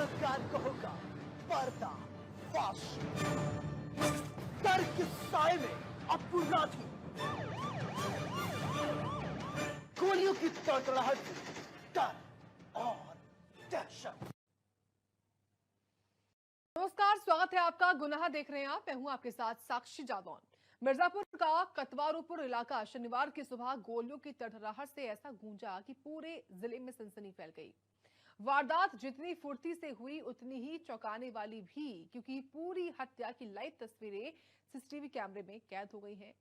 सरकार को होगा पर्दा फाश। डर के साए में अपराधी गोलियों की तड़तड़ाहट से डर और दहशत। नमस्कार, स्वागत है आपका। गुनाह देख रहे हैं आप। मैं हूं आपके साथ साक्षी जादौन। मिर्जापुर का कतवारुपुर इलाका शनिवार की सुबह गोलियों की तड़तड़ाहट से ऐसा गूंजा कि पूरे जिले में सनसनी फैल गई। वारदात जितनी फुर्ती से हुई उतनी ही चौंकाने वाली भी, क्योंकि पूरी हत्या की लाइव तस्वीरें सीसीटीवी कैमरे में कैद हो गई हैं।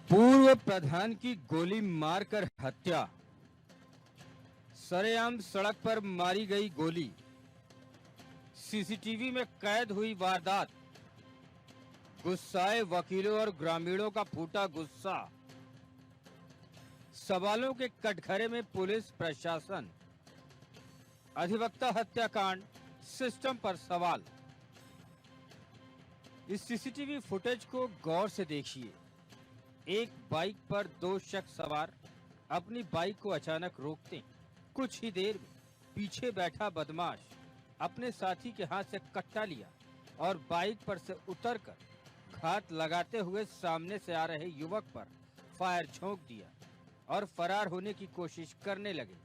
पूर्व प्रधान की गोली मारकर हत्या। सरेआम सड़क पर मारी गई गोली। सीसीटीवी में कैद हुई वारदात। गुस्साए वकीलों और ग्रामीणों का फूटा गुस्सा। सवालों के कटघरे में पुलिस प्रशासन। अधिवक्ता हत्याकांड, सिस्टम पर सवाल। इस सीसीटीवी फुटेज को गौर से देखिए। एक बाइक पर दो शख्स सवार अपनी बाइक को अचानक रोकते हैं। कुछ ही देर में पीछे बैठा बदमाश अपने साथी के हाथ से कट्टा लिया और बाइक पर से उतरकर घात लगाते हुए सामने से आ रहे युवक पर फायर झोंक दिया और फरार होने की कोशिश करने लगे।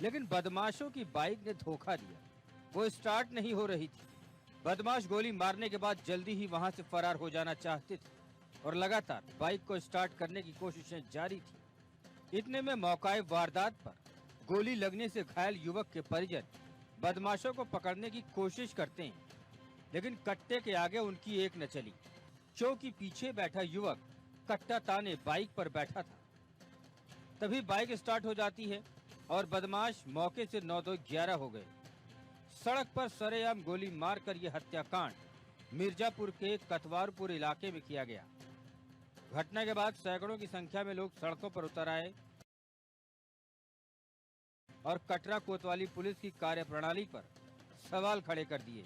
लेकिन बदमाशों की बाइक ने धोखा दिया। वो स्टार्ट नहीं हो रही थी। बदमाश गोली मारने के बाद जल्दी ही वहां से फरार हो जाना चाहते थे और लगातार बाइक को स्टार्ट करने की कोशिशें जारी थी। इतने में मौकाए वारदात पर गोली लगने से घायल युवक के परिजन बदमाशों को पकड़ने की कोशिश करते हैं, लेकिन कट्टे के आगे उनकी एक न चली, क्योंकि पीछे बैठा युवक कट्टा ताने बाइक पर बैठा था। तभी बाइक स्टार्ट हो जाती है और बदमाश मौके से 9-2-11 हो गए। सड़क पर सरेआम गोली मारकर यह हत्याकांड मिर्जापुर के कतवारपुर इलाके में किया गया। घटना के बाद सैकड़ों की संख्या में लोग सड़कों पर उतर आए और कटरा कोतवाली पुलिस की कार्यप्रणाली पर सवाल खड़े कर दिए।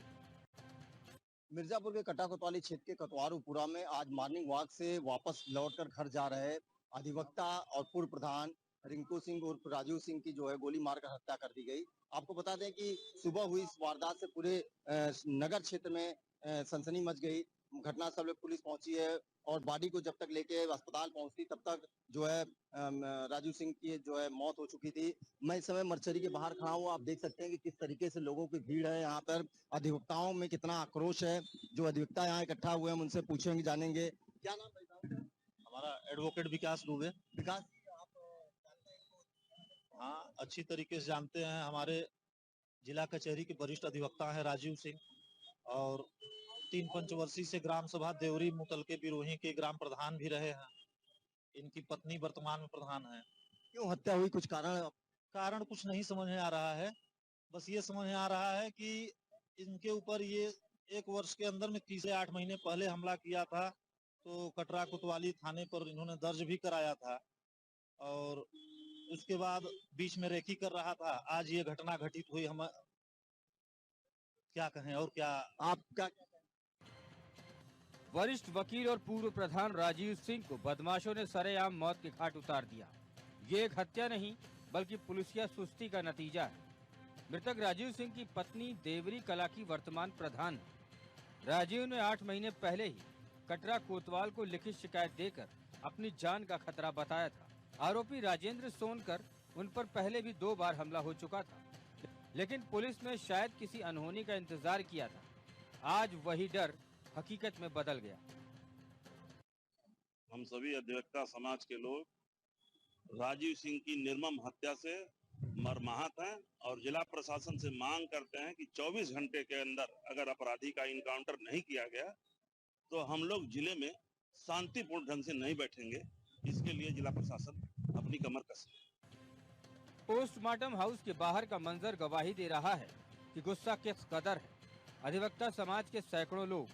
मिर्जापुर के कटरा कोतवाली क्षेत्र के कतवारुपुरा में आज मॉर्निंग वॉक से वापस लौटकर घर जा रहे अधिवक्ता और पूर्व प्रधान रिंकू सिंह उर्फ राजीव सिंह की जो है गोली मारकर हत्या कर दी गई। आपको बता दें कि सुबह हुई इस वारदात से पूरे नगर क्षेत्र में सनसनी मच गई। घटनास्थल पर पुलिस पहुंची है और बॉडी को जब तक लेके अस्पताल पहुंचती तब तक जो है राजीव सिंह की जो है मौत हो चुकी थी। मैं इस समय मर्चरी के बाहर खड़ा हूँ। आप देख सकते हैं कि किस तरीके से लोगों की भीड़ है। यहाँ पर अधिवक्ताओं में कितना आक्रोश है। जो अधिवक्ता यहाँ इकट्ठा हुए हैं उनसे पूछेंगे, जानेंगे। क्या नाम भाई साहब? हमारा एडवोकेट विकास दुबे। विकास जी, आप जानते हैं हाँ, अच्छी तरीके से जानते हैं। हमारे जिला कचहरी के वरिष्ठ अधिवक्ता हैं राजीव सिंह, और 3 पंचवर्षीय से ग्राम सभा देवरी मुतलके बिरोही के ग्राम प्रधान भी रहे हैं। इनकी पत्नी वर्तमान में प्रधान है। क्यों हत्या हुई, कुछ कारण? कारण कुछ नहीं समझ में आ रहा है। बस ये समझ में आ रहा है कि इनके ऊपर ये 1 वर्ष के अंदर में 3 से 8 महीने पहले हमला किया था, तो कटरा कोतवाली थाने पर इन्होंने दर्ज भी कराया था, और उसके बाद बीच में रेकी कर रहा था। आज ये घटना घटित हुई। हम क्या कहें और क्या। आप क्या? वरिष्ठ वकील और पूर्व प्रधान राजीव सिंह को बदमाशों ने सरेआम मौत के घाट उतार दिया। ये एक हत्या नहीं बल्कि पुलिसिया सुस्ती का नतीजा है। मृतक राजीव सिंह की पत्नी देवरी कला की वर्तमान प्रधान है। राजीव ने 8 महीने पहले ही कटरा कोतवाल को लिखित शिकायत देकर अपनी जान का खतरा बताया था। आरोपी राजेंद्र सोनकर उन पर पहले भी 2 बार हमला हो चुका था, लेकिन पुलिस ने शायद किसी अनहोनी का इंतजार किया था। आज वही डर हकीकत में बदल गया। हम सभी अधिवक्ता समाज के लोग राजीव सिंह की निर्मम हत्या से मर्माहत हैं और जिला प्रशासन से मांग करते हैं कि 24 घंटे के अंदर अगर अपराधी का इनकाउंटर नहीं किया गया तो हम लोग जिले में शांतिपूर्ण ढंग से नहीं बैठेंगे। इसके लिए जिला प्रशासन अपनी कमर कसे। पोस्टमार्टम हाउस के बाहर का मंजर गवाही दे रहा है कि गुस्सा किस कदर है। अधिवक्ता समाज के सैकड़ों लोग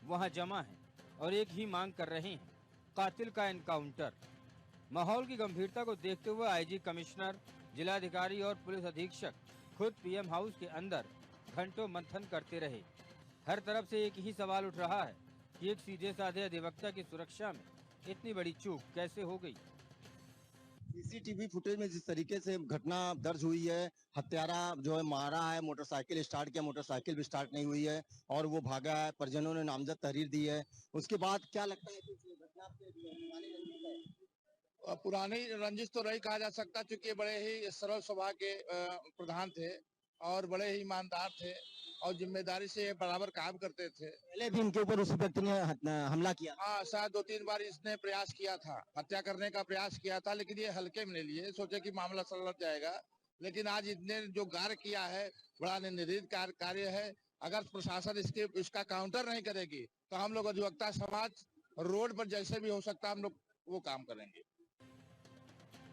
वहां जमा हैं और एक ही मांग कर रहे हैं, कातिल का एनकाउंटर। माहौल की गंभीरता को देखते हुए आईजी कमिश्नर, जिलाधिकारी और पुलिस अधीक्षक खुद पीएम हाउस के अंदर घंटों मंथन करते रहे। हर तरफ से एक ही सवाल उठ रहा है कि एक सीधे साधे अधिवक्ता की सुरक्षा में इतनी बड़ी चूक कैसे हो गई। सीसीटीवी फुटेज में जिस तरीके से घटना दर्ज हुई है, हत्यारा जो है मारा है, मोटरसाइकिल स्टार्ट किया, मोटरसाइकिल भी स्टार्ट नहीं हुई है और वो भागा है। परिजनों ने नामजद तहरीर दी है। उसके बाद क्या लगता है कि इस घटना पे पुरानी रंजिश है? पुरानी रंजिश तो नहीं कहा जा सकता, क्योंकि बड़े ही सरल स्वभाव के प्रधान थे और बड़े ही ईमानदार थे और जिम्मेदारी से बराबर काम करते थे। पहले भी इनके ऊपर उस व्यक्ति ने हमला किया। हाँ, शायद 2-3 बार इसने प्रयास किया था, हत्या करने का प्रयास किया था, लेकिन ये हल्के में ले लिए, सोचे कि मामला सलट जाएगा। लेकिन आज इसने जो कार्य किया है, बड़ा निंदित कार्य है। अगर प्रशासन इसका काउंटर नहीं करेगी तो हम लोग अधिवक्ता समाज रोड पर जैसे भी हो सकता हम लोग वो काम करेंगे।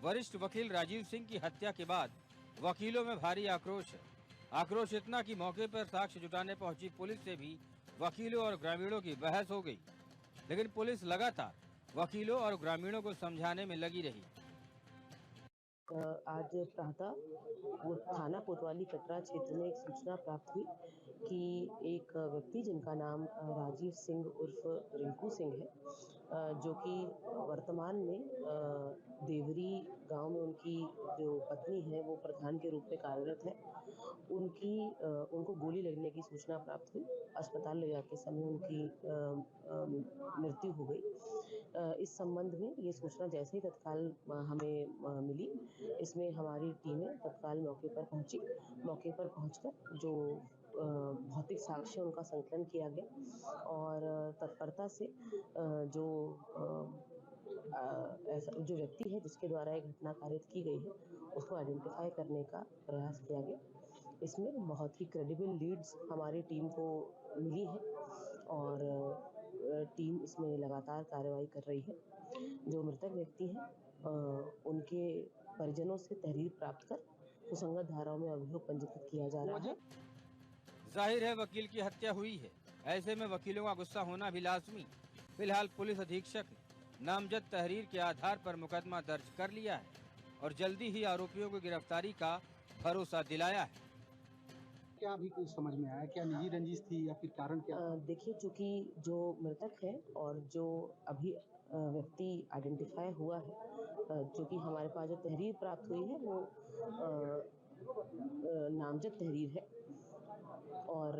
वरिष्ठ वकील राजीव सिंह की हत्या के बाद वकीलों में भारी आक्रोश है। आक्रोश इतना कि मौके पर साक्ष्य जुटाने पहुंची पुलिस से भी वकीलों और ग्रामीणों की बहस हो गई, लेकिन पुलिस लगातार वकीलों और ग्रामीणों को समझाने में लगी रही। आज प्रातः वो थाना कोतवाली कटरा क्षेत्र में एक सूचना प्राप्त हुई कि एक व्यक्ति जिनका नाम राजीव सिंह उर्फ रिंकू सिंह है, जो कि वर्तमान में देवरी गांव में उनकी जो पत्नी है वो प्रधान के रूप में कार्यरत है, उनको गोली लगने की सूचना प्राप्त हुई। अस्पताल ले जाते समय उनकी मृत्यु हो गई। इस संबंध में ये सूचना जैसे ही तत्काल हमें मिली, इसमें हमारी टीमें तत्काल मौके पर पहुंची। मौके पर पहुंचकर जो भौतिक साक्ष्य उनका संकलन किया गया और तत्परता से जो जो व्यक्ति है जिसके द्वारा ये घटना कारित की गई है उसको आइडेंटिफाई करने का प्रयास किया गया। इसमें बहुत ही क्रेडिबल लीड्स हमारी टीम को मिली है और टीम इसमें लगातार कार्रवाई कर रही है। जो मृतक व्यक्ति हैं उनके परिजनों से तहरीर प्राप्त कर सुसंगत धाराओं में अभियोग पंजीकृत किया जा रहा है। जाहिर है वकील की हत्या हुई है, ऐसे में वकीलों का गुस्सा होना भी लाजमी। फिलहाल पुलिस अधीक्षक ने नामजद तहरीर के आधार पर मुकदमा दर्ज कर लिया है और जल्दी ही आरोपियों को गिरफ्तारी का भरोसा दिलाया है। क्या अभी कुछ समझ में आया, क्या निजी रंजिश थी या फिर कारण क्या? देखिए, चूंकि जो मृतक है और जो अभी व्यक्ति आइडेंटिफाई हुआ है, जो कि हमारे पास जो तहरीर प्राप्त हुई है वो नामजद तहरीर है और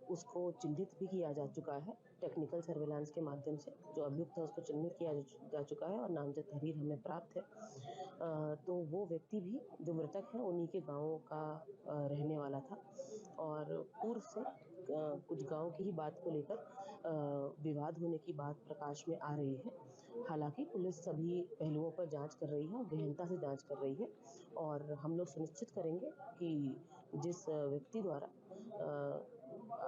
उसको चिन्हित भी किया जा चुका है टेक्निकल सर्वेलांस के माध्यम से। जो अभियुक्त है उसको चिन्हित किया जा चुका है और नामजद तहरीर हमें प्राप्त है। तो वो व्यक्ति भी जो मृतक है उन्हीं के गाँव का रहने वाला था और पूर्व से कुछ गांव की ही बात को लेकर विवाद होने की बात प्रकाश में आ रही है। हालांकि पुलिस सभी पहलुओं पर जांच कर रही है और गहनता से जांच कर रही है और हम लोग सुनिश्चित करेंगे कि जिस व्यक्ति द्वारा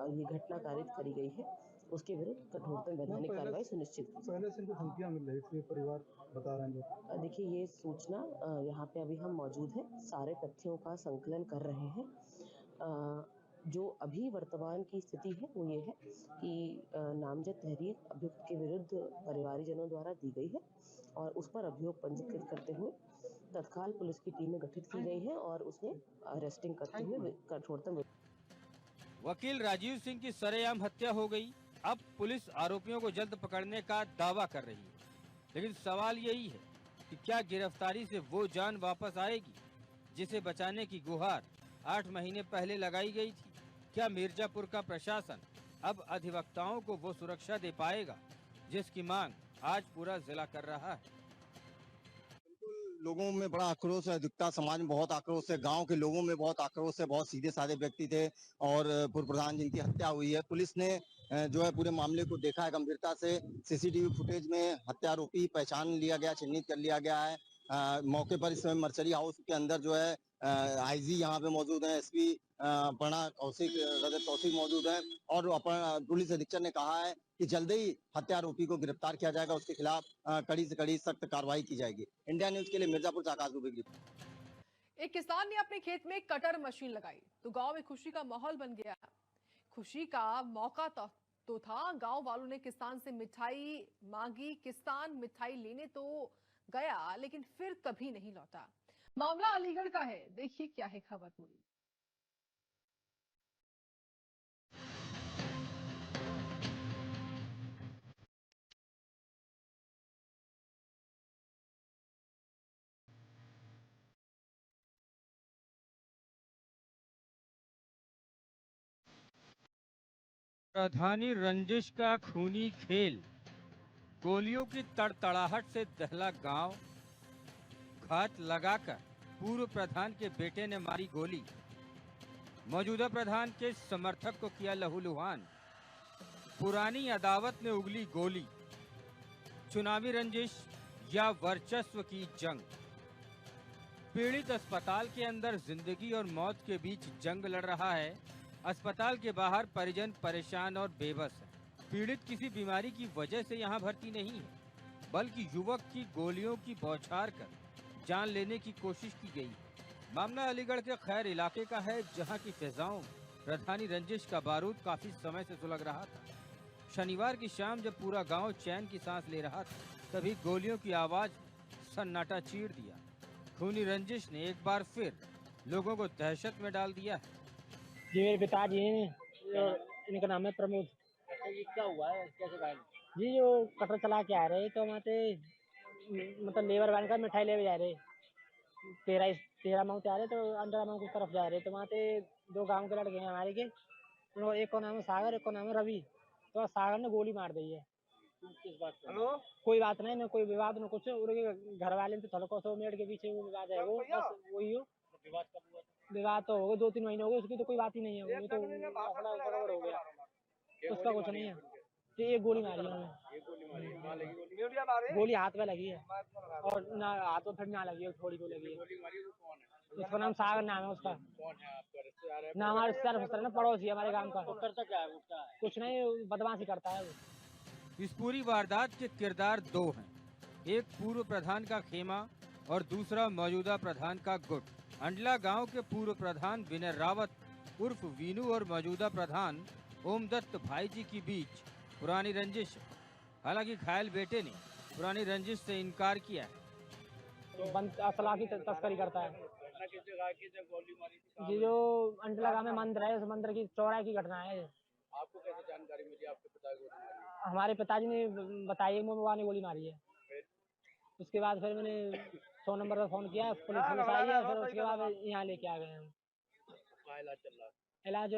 ये घटना कारित करी गई है उसके विरुद्ध कठोरतम वैधानिक कार्रवाई सुनिश्चित की जाए। पहले से इनको धमकियां मिल रही थी, परिवार बता रहे हैं। देखिए, ये सूचना यहाँ पे अभी हम मौजूद हैं, सारे तथ्यों का संकलन कर रहे हैं। जो अभी वर्तमान की स्थिति है वो ये है कि नामजद तहरीर अभियुक्त के विरुद्ध परिवारजनों द्वारा दी गई है और उस पर अभियोग पंजीकृत करते हुए तत्काल पुलिस की टीमें गठित की गई हैं और उसमें अरेस्टिंग करते हुए कठोरतम। वकील राजीव सिंह की सरेआम हत्या हो गई। अब पुलिस आरोपियों को जल्द पकड़ने का दावा कर रही है, लेकिन सवाल यही है कि क्या गिरफ्तारी से वो जान वापस आएगी जिसे बचाने की गुहार 8 महीने पहले लगाई गई थी? क्या मिर्जापुर का प्रशासन अब अधिवक्ताओं को वो सुरक्षा दे पाएगा जिसकी मांग आज पूरा जिला कर रहा है? लोगों में बड़ा आक्रोश है, अधिवक्ता समाज में बहुत आक्रोश है, गांव के लोगों में बहुत आक्रोश है। बहुत सीधे साधे व्यक्ति थे और पूर्व प्रधान जिनकी हत्या हुई है। पुलिस ने जो है पूरे मामले को देखा है गंभीरता से। सीसीटीवी फुटेज में हत्यारोपी पहचान लिया गया, चिन्हित कर लिया गया है। मौके पर इस समय मर्चरी हाउस के अंदर जो है आईजी यहाँ पे मौजूद है, एसपी अपर्णा कौशिक, रजत कौशिक मौजूद है और पुलिस अधीक्षक ने कहा है कि जल्द ही हत्यारोपी को गिरफ्तार किया जाएगा, उसके खिलाफ कड़ी से कड़ी सख्त कार्रवाई की जाएगी। इंडिया न्यूज के लिए मिर्जापुर से आकाश दुबे की रिपोर्ट। एक किसान ने अपने खेत में कटर मशीन लगाई तो गांव में खुशी का माहौल बन गया। खुशी का मौका तो था। गांव वालों ने किसान से मिठाई मांगी। किसान मिठाई लेने तो गया लेकिन फिर कभी नहीं लौटा। मामला अलीगढ़ का है, देखिए क्या है खबर पूरी। प्रधानी रंजिश का खूनी खेल, गोलियों की तड़तड़ाहट से दहला गांव, घात लगाकर पूर्व प्रधान के बेटे ने मारी गोली, मौजूदा प्रधान के समर्थक को किया लहूलुहान, पुरानी अदावत में उगली गोली, चुनावी रंजिश या वर्चस्व की जंग। पीड़ित अस्पताल के अंदर जिंदगी और मौत के बीच जंग लड़ रहा है। अस्पताल के बाहर परिजन परेशान और बेबस है। पीड़ित किसी बीमारी की वजह से यहाँ भर्ती नहीं है, बल्कि युवक की गोलियों की बौछार कर जान लेने की कोशिश की गई। मामला अलीगढ़ के खैर इलाके का है, जहाँ की फिजाओं प्रधानी रंजिश का बारूद काफी समय से सुलग रहा था। शनिवार की शाम जब पूरा गांव चैन की सांस ले रहा था, तभी गोलियों की आवाज सन्नाटा चीर दिया। खूनी रंजिश ने एक बार फिर लोगों को दहशत में डाल दिया है। जी मेरे पिताजी हैं, इनका नाम है प्रमोद। ये क्या हुआ है, कैसे घायल? जी जो कटर चला के आ रहे तो वहाँ पे मतलब लेबर वाले का मिठाई ले जा रहे, तेरह मांग से आ रहे तो अंडर मांग की तरफ जा रहे, तो वहाँ पे दो गांव के लड़के हैं हमारे के, तो एक का नाम है सागर, एक का नाम है रवि। तो सागर ने गोली मार दी है। किस बात पर? कोई बात नहीं, ना कोई विवाद न कुछ, उनके घर वाले तो थोड़ा 100 मिनट के पीछे वो विवाद है, वो बस वही हो। विवाद कब हुआ? विवाद तो हो गए 2-3 महीने हो गए, उसकी तो कोई बात ही नहीं है, वो तो मसला गड़बड़ हो गया, उसका कुछ नहीं है। तो एक गोली मारी है उन्होंने, गोली हाथ में लगी है और ना हाथ में फिर ना लगी है, थोड़ी को लगी है। उसका नाम सागर नाम है उसका। ना हमारे रिश्तेदार ना, पड़ोसी है हमारे गांव का। करता क्या है वो? क्या है? कुछ नहीं, बदमाशी करता है वो। इस पूरी वारदात के किरदार दो हैं, एक पूर्व प्रधान का खेमा और दूसरा मौजूदा प्रधान का गुट। अंडला गांव के पूर्व प्रधान विनय रावत उर्फ वीनू और मौजूदा प्रधान ओमदत्त भाई जी के बीच पुरानी रंजिश है। हालांकि घायल बेटे ने पुरानी रंजिश से इनकार किया है। असला की तस्करी करता है जी। जो अंडला गांव में मंदिर है, उस मंदिर की चौराहे की घटना है। आपको कैसे जानकारी मिली? आपके पिता को हमारे पिताजी ने बताई, मोबाइल ने गोली मारी है। उसके बाद फिर मैंने 100 नंबर पर फोन किया, पुलिस आई है, फिर उसके बाद यहाँ लेके आ गए हम। इलाज चल रहा है? इलाज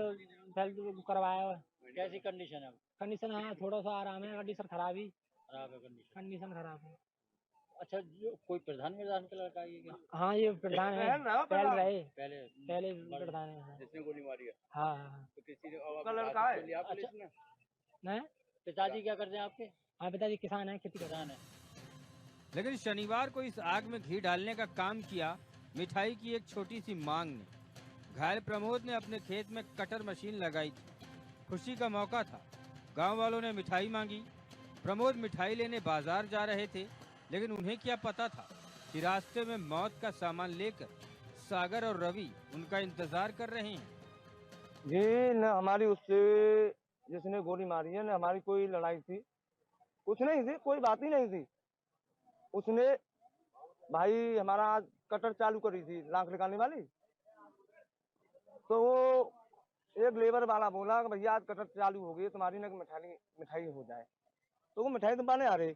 हेल्थ करवाया है। कैसी कंडीशन है? कंडीशन हाँ थोड़ा सा आराम है, कंडीशन खराब ही। खराब है कंडीशन खराब है। अच्छा, जो कोई प्रधान का लड़का है क्या? हाँ ये प्रधान है, पहले प्रधान है जिसने गोली मारी है। हाँ। तो किसी ने लड़का है? नहीं, पिताजी क्या करते हैं आपके? हाँ पिताजी किसान है, खेती किसान है। लेकिन शनिवार को इस आग में घी डालने का काम किया मिठाई की एक छोटी सी मांग ने। घायल प्रमोद ने अपने खेत में कटर मशीन लगाई थी। खुशी का मौका था, गांव वालों ने मिठाई मांगी। प्रमोद मिठाई लेने बाजार जा रहे थे, लेकिन उन्हें क्या पता था कि रास्ते में मौत का सामान लेकर सागर और रवि उनका इंतजार कर रहे हैं। जी न हमारी उससे जिसने गोली मारी है, न हमारी कोई लड़ाई थी, कुछ नहीं थी, कोई बात ही नहीं थी। उसने भाई हमारा आज कटर चालू करी थी लाख निकालने वाली, तो वो एक लेबर वाला बोला कि भैया आज कटर चालू हो गई, तुम्हारी ना मिठाई हो जाए, तो वो मिठाई तो पाने आ रहे।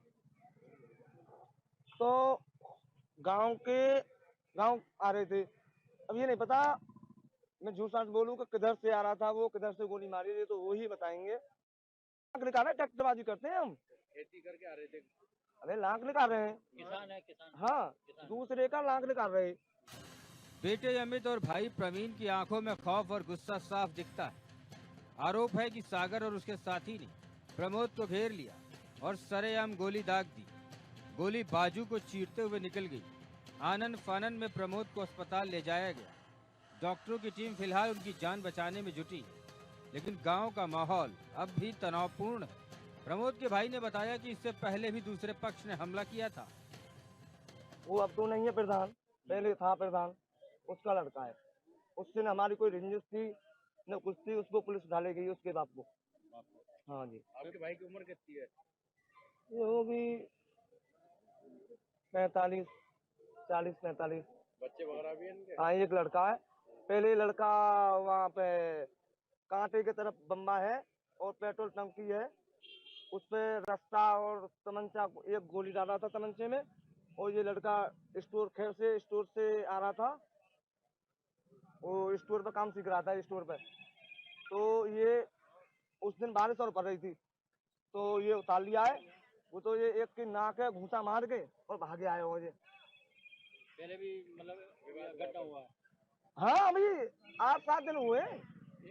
तो गांव आ रहे थे। अब ये नहीं पता मैं झूठ साठ बोलूं कि किधर से आ रहा था, वो किधर से गोली मारी थी, तो वो ही बताएंगे। ट्रैक्टरबाजी करते हैं हम, खेती करके आ रहे थे। अरे लाख निकाल रहे हैं। किसान है, किसान। हाँ, दूसरे का लाख निकाल रहे। बेटे अमित और भाई प्रवीण की आंखों में खौफ और गुस्सा साफ दिखता है। आरोप है कि सागर और उसके साथी ने प्रमोद को घेर लिया और सरेआम गोली दाग दी। गोली बाजू को चीरते हुए निकल गई। आनन फानन में प्रमोद को अस्पताल ले जाया गया। डॉक्टरों की टीम फिलहाल उनकी जान बचाने में जुटी है, लेकिन गांव का माहौल अब भी तनावपूर्ण है। प्रमोद के भाई ने बताया कि इससे पहले भी दूसरे पक्ष ने हमला किया था। वो अब तो नहीं है प्रधान, पहले था प्रधान, उसका लड़का है। उससे न हमारी कोई रंजिश थी न कुछ थी, उसको पुलिस उठा ले गई, उसके बाप को। हाँ जी। आपके भाई की उम्र कितनी है? ये होगी 40-45। बच्चे वगैरह भी हैं इनके? हाँ, एक लड़का है। पहले लड़का वहाँ पे कांटे की तरफ बम्बा है और पेट्रोल टंकी है, उस पे रास्ता और तमंचा, एक गोली डाला था तमंचे में। और ये लड़का स्टोर से आ रहा था, वो स्टोर पर काम सीख रहा था, स्टोर पर। तो ये उस दिन बारिश और पड़ रही थी, तो ये उतार लिया है। वो तो ये एक की नाक है घूंसा मार के और भागे आए हो। पहले भी मतलब घटना हुआ है? हाँ, अभी 8-7 दिन हुए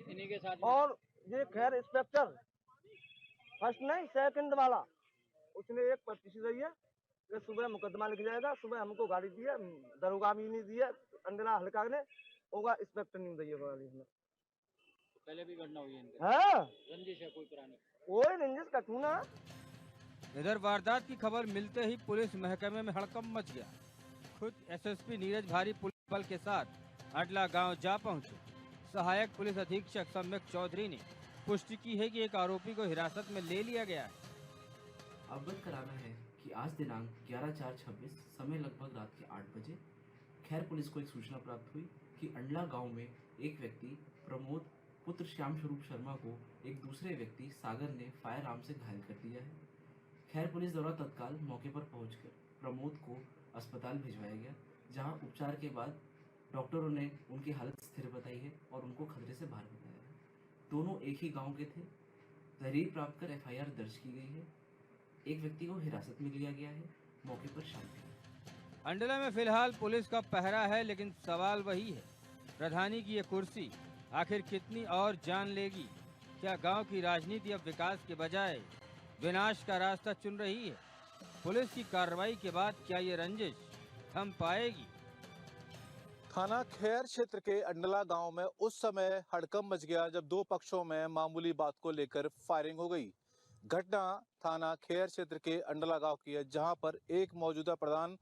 इन्हीं के साथ। और ये खैर इंस्पेक्टर फर्स्ट नहीं सेकंड वाला, उसने एक पर्ची रही है कि सुबह मुकदमा लिख जाएगा। सुबह हमको गाड़ी दी है, दरोगा भी नहीं दी है, अंडला हल्का ने होगा, इंस्पेक्टर नहीं दी है। पहले भी घटना हुई है इनके? हाँ, रंजिश है कोई पुरानी? कोई रंजिश का टूना। इधर वारदात की खबर मिलते ही पुलिस महकमे में हड़कंप मच गया। खुद एसएसपी नीरज भारी पुलिस बल के साथ अंडला गांव जा पहुंचे। सहायक पुलिस अधीक्षक सम्यक चौधरी ने पुष्टि की है कि एक आरोपी को हिरासत में ले लिया गया है। अवगत कराना है कि आज दिनांक 11/4/26 समय लगभग रात के 8 बजे खैर पुलिस को एक सूचना प्राप्त हुई कि अंडला गांव में एक व्यक्ति प्रमोद पुत्र श्याम स्वरूप शर्मा को एक दूसरे व्यक्ति सागर ने फायर आर्म से घायल कर दिया है। खैर पुलिस द्वारा तत्काल मौके पर पहुंचकर प्रमोद को अस्पताल भिजवाया गया, जहां उपचार के बाद डॉक्टरों ने उनकी हालत स्थिर बताई है और उनको खतरे से बाहर बताया है। दोनों एक ही गांव के थे। तहरीर प्राप्त कर एफआईआर दर्ज की गई है। एक व्यक्ति को हिरासत में लिया गया है। मौके पर शांति। अंडला में फिलहाल पुलिस का पहरा है, लेकिन सवाल वही है, प्रधानी की ये कुर्सी आखिर कितनी और जान लेगी? क्या गांव की राजनीति अब विकास के बजाय विनाश का रास्ता चुन रही है? पुलिस की कार्रवाई के बाद क्या ये रंजिश थम पाएगी? थाना खैर क्षेत्र के अंडला गांव में उस समय हड़कंप मच गया जब दो पक्षों में मामूली बात को लेकर फायरिंग हो गई। घटना थाना खैर क्षेत्र के अंडला गांव की है, जहां पर एक मौजूदा प्रधान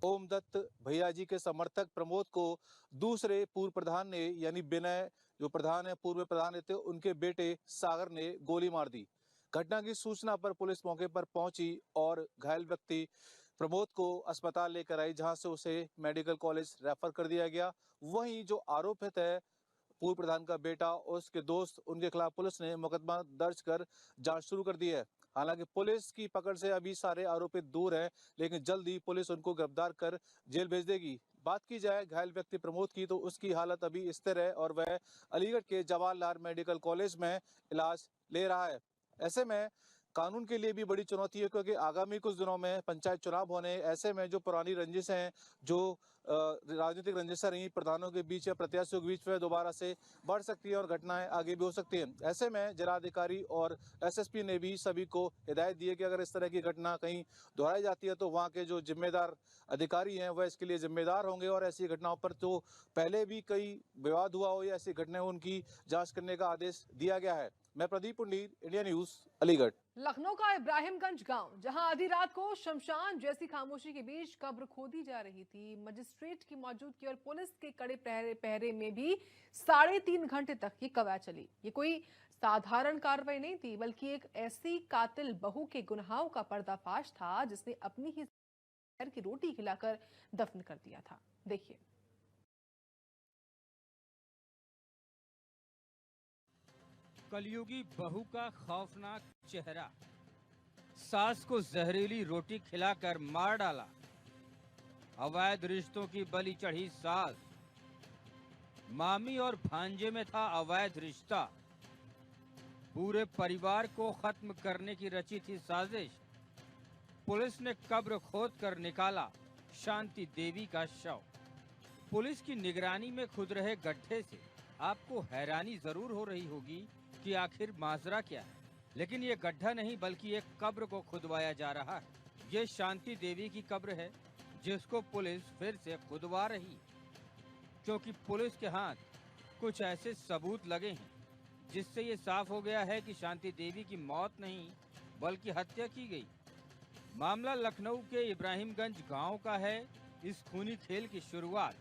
ओम दत्त भैया जी के समर्थक प्रमोद को दूसरे पूर्व प्रधान ने, यानी विनय जो प्रधान है पूर्व प्रधान थे, उनके बेटे सागर ने गोली मार दी। घटना की सूचना पर पुलिस मौके पर पहुंची और घायल व्यक्ति प्रमोद को अस्पताल लेकर आई, जहां से उसे मेडिकल कॉलेज रेफर कर दिया गया। वहीं जो आरोपित है पूर्व प्रधान का बेटा और उसके दोस्त, उनके खिलाफ पुलिस ने मुकदमा दर्ज कर जांच शुरू कर दी है। हालांकि पुलिस की पकड़ से अभी सारे आरोपित दूर हैं, लेकिन जल्द ही पुलिस उनको गिरफ्तार कर जेल भेज देगी। बात की जाए घायल व्यक्ति प्रमोद की, तो उसकी हालत अभी स्थिर है और वह अलीगढ़ के जवाहरलाल मेडिकल कॉलेज में इलाज ले रहा है। ऐसे में कानून के लिए भी बड़ी चुनौती है, क्योंकि आगामी कुछ दिनों में पंचायत चुनाव होने, ऐसे में जो पुरानी रंजिशें हैं, जो राजनीतिक रंजिशें रही प्रधानों के बीच या प्रत्याशियों के बीच में, दोबारा से बढ़ सकती है और घटनाएं आगे भी हो सकती हैं। ऐसे में जिलाधिकारी और एसएसपी ने भी सभी को हिदायत दी है कि अगर इस तरह की घटना कहीं दोहराई जाती है तो वहाँ के जो जिम्मेदार अधिकारी हैं वह इसके लिए जिम्मेदार होंगे और ऐसी घटनाओं पर तो पहले भी कई विवाद हुआ हो या ऐसी घटनाएं, उनकी जांच करने का आदेश दिया गया है। मैं प्रदीप पुंडीर, इंडिया न्यूज, अलीगढ़। लखनऊ का इब्राहिमगंज गांव, जहां आधी रात को शमशान जैसी खामोशी के बीच कब्र खोदी जा रही थी। मजिस्ट्रेट की मौजूदगी और पुलिस के कड़े पहरे में भी 3.5 घंटे तक ये कवायद चली। ये कोई साधारण कार्रवाई नहीं थी, बल्कि एक ऐसी कातिल बहू के गुनाहों का पर्दाफाश था जिसने अपनी ही जहर की रोटी खिलाकर दफन कर दिया था। देखिए। कलयुगी बहू का खौफनाक चेहरा। सास को जहरीली रोटी खिलाकर मार डाला। अवैध रिश्तों की बलि चढ़ी सास। मामी और भांजे में था अवैध रिश्ता। पूरे परिवार को खत्म करने की रची थी साजिश। पुलिस ने कब्र खोद कर निकाला शांति देवी का शव। पुलिस की निगरानी में खुद रहे गड्ढे से आपको हैरानी जरूर हो रही होगी कि आखिर माजरा क्या है, लेकिन ये गड्ढा नहीं बल्कि एक कब्र को खुदवाया जा रहा है। ये शांति देवी की कब्र है जिसको पुलिस फिर से खुदवा रही है, क्योंकि पुलिस के हाथ कुछ ऐसे सबूत लगे हैं जिससे ये साफ हो गया है कि शांति देवी की मौत नहीं बल्कि हत्या की गई। मामला लखनऊ के इब्राहिमगंज गांव का है। इस खूनी खेल की शुरुआत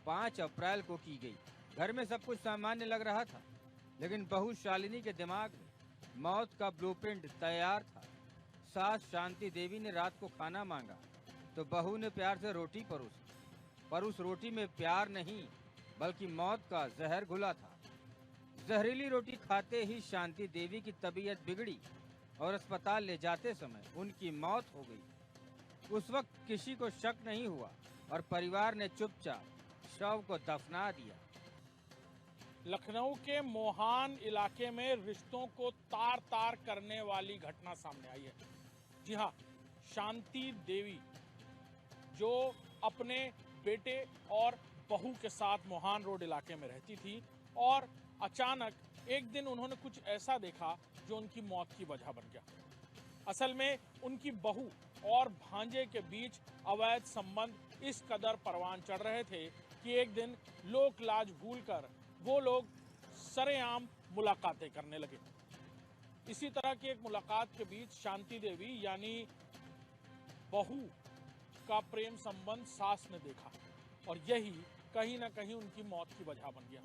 5 अप्रैल को की गई। घर में सब कुछ सामान्य लग रहा था, लेकिन बहू शालिनी के दिमाग में मौत का ब्लूप्रिंट तैयार था। सास शांति देवी ने रात को खाना मांगा तो बहू ने प्यार से रोटी परोसी, पर उस रोटी में प्यार नहीं बल्कि मौत का जहर घुला था। जहरीली रोटी खाते ही शांति देवी की तबीयत बिगड़ी और अस्पताल ले जाते समय उनकी मौत हो गई। उस वक्त किसी को शक नहीं हुआ और परिवार ने चुपचाप शव को दफना दिया। लखनऊ के मोहान इलाके में रिश्तों को तार तार करने वाली घटना सामने आई है। जी हां, शांति देवी जो अपने बेटे और बहू के साथ मोहान रोड इलाके में रहती थी और अचानक एक दिन उन्होंने कुछ ऐसा देखा जो उनकी मौत की वजह बन गया। असल में उनकी बहू और भांजे के बीच अवैध संबंध इस कदर परवान चढ़ रहे थे कि एक दिन लोक लाज भूलकर वो लोग सरेआम मुलाकातें करने लगे। इसी तरह की एक मुलाकात के बीच शांति देवी यानी बहू का प्रेम संबंध सास ने देखा और यही कहीं ना कहीं उनकी मौत की वजह बन गया।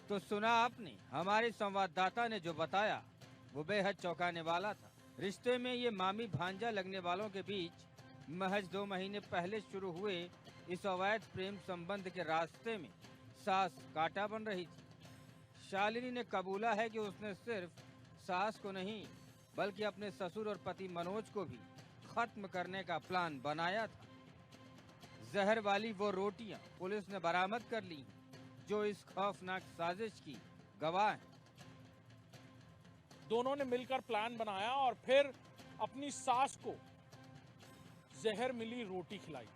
तो सुना आपने, हमारे संवाददाता ने जो बताया वो बेहद चौंकाने वाला था। रिश्ते में ये मामी भांजा लगने वालों के बीच महज 2 महीने पहले शुरू हुए इस अवैध प्रेम संबंध के रास्ते में सास कांटा बन रही थी। शालिनी ने कबूला है कि उसने सिर्फ सास को नहीं बल्कि अपने ससुर और पति मनोज को भी खत्म करने का प्लान बनाया था। जहर वाली वो रोटियां पुलिस ने बरामद कर ली जो इस खौफनाक साजिश की गवाह हैं। दोनों ने मिलकर प्लान बनाया और फिर अपनी सास को जहर मिली रोटी खिलाई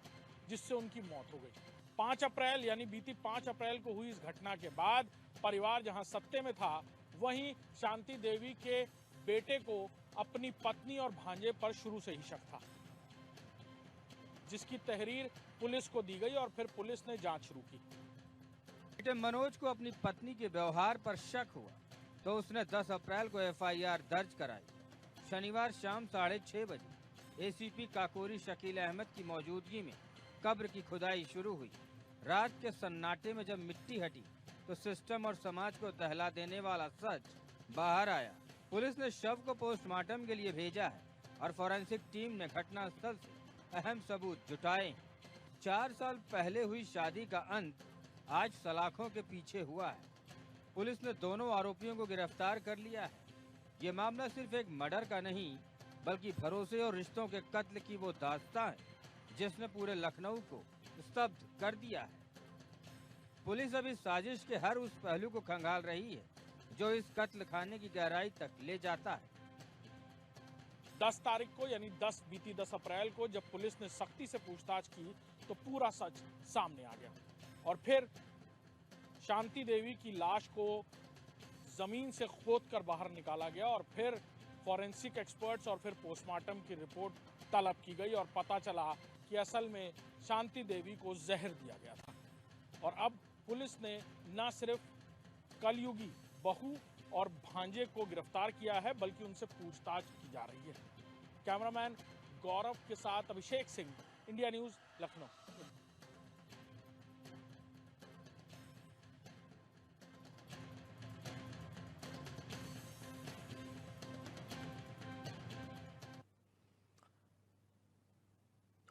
जिससे उनकी मौत हो गई। 5 अप्रैल यानी बीती 5 अप्रैल को हुई इस घटना के बाद परिवार जहां सत्ते में था वहीं शांति देवी के बेटे को अपनी पत्नी और भांजे पर शुरू से ही शक था, जिसकी तहरीर पुलिस को दी गई और फिर पुलिस ने जांच शुरू की। बेटे मनोज को अपनी पत्नी के व्यवहार पर शक हुआ तो उसने 10 अप्रैल को एफआईआर दर्ज कराई। शनिवार शाम 6:30 बजे एसीपी काकोरी शकील अहमद की मौजूदगी में कब्र की खुदाई शुरू हुई। रात के सन्नाटे में जब मिट्टी हटी तो सिस्टम और समाज को दहला देने वाला सच बाहर आया। पुलिस ने शव को पोस्टमार्टम के लिए भेजा है और फॉरेंसिक टीम ने घटनास्थल से अहम सबूत जुटाए हैं। 4 साल पहले हुई शादी का अंत आज सलाखों के पीछे हुआ है। पुलिस ने दोनों आरोपियों को गिरफ्तार कर लिया है। ये मामला सिर्फ एक मर्डर का नहीं बल्कि भरोसे और रिश्तों के कत्ल की वो दास्तां है जिसने पूरे लखनऊ को स्तब्ध कर दिया है। पुलिस अभी साजिश के हर उस पहलू को खंगाल रही है जो इस कत्ल खाने की गहराई तक ले जाता है। 10 तारीख को यानी बीती 10 अप्रैल को जब पुलिस ने सख्ती से पूछताछ की तो पूरा सच सामने आ गया और फिर शांति देवी की लाश को जमीन से खोदकर बाहर निकाला गया और फिर फॉरेंसिक एक्सपर्ट्स और फिर पोस्टमार्टम की रिपोर्ट तलब की गई और पता चला कि असल में शांति देवी को जहर दिया गया था। और अब पुलिस ने न सिर्फ कलयुगी बहू और भांजे को गिरफ्तार किया है बल्कि उनसे पूछताछ की जा रही है। कैमरामैन गौरव के साथ अभिषेक सिंह, इंडिया न्यूज, लखनऊ।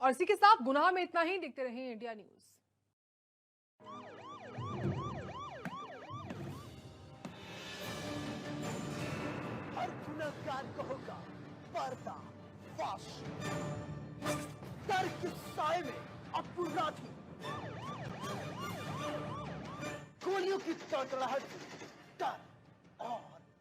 और इसी के साथ गुनाह में इतना ही। देखते रहिए इंडिया न्यूज। हर गुनहगार को होगा पर्दा फाश। डर के साए में अपराधी गोलियों की तड़तड़ाहट, डर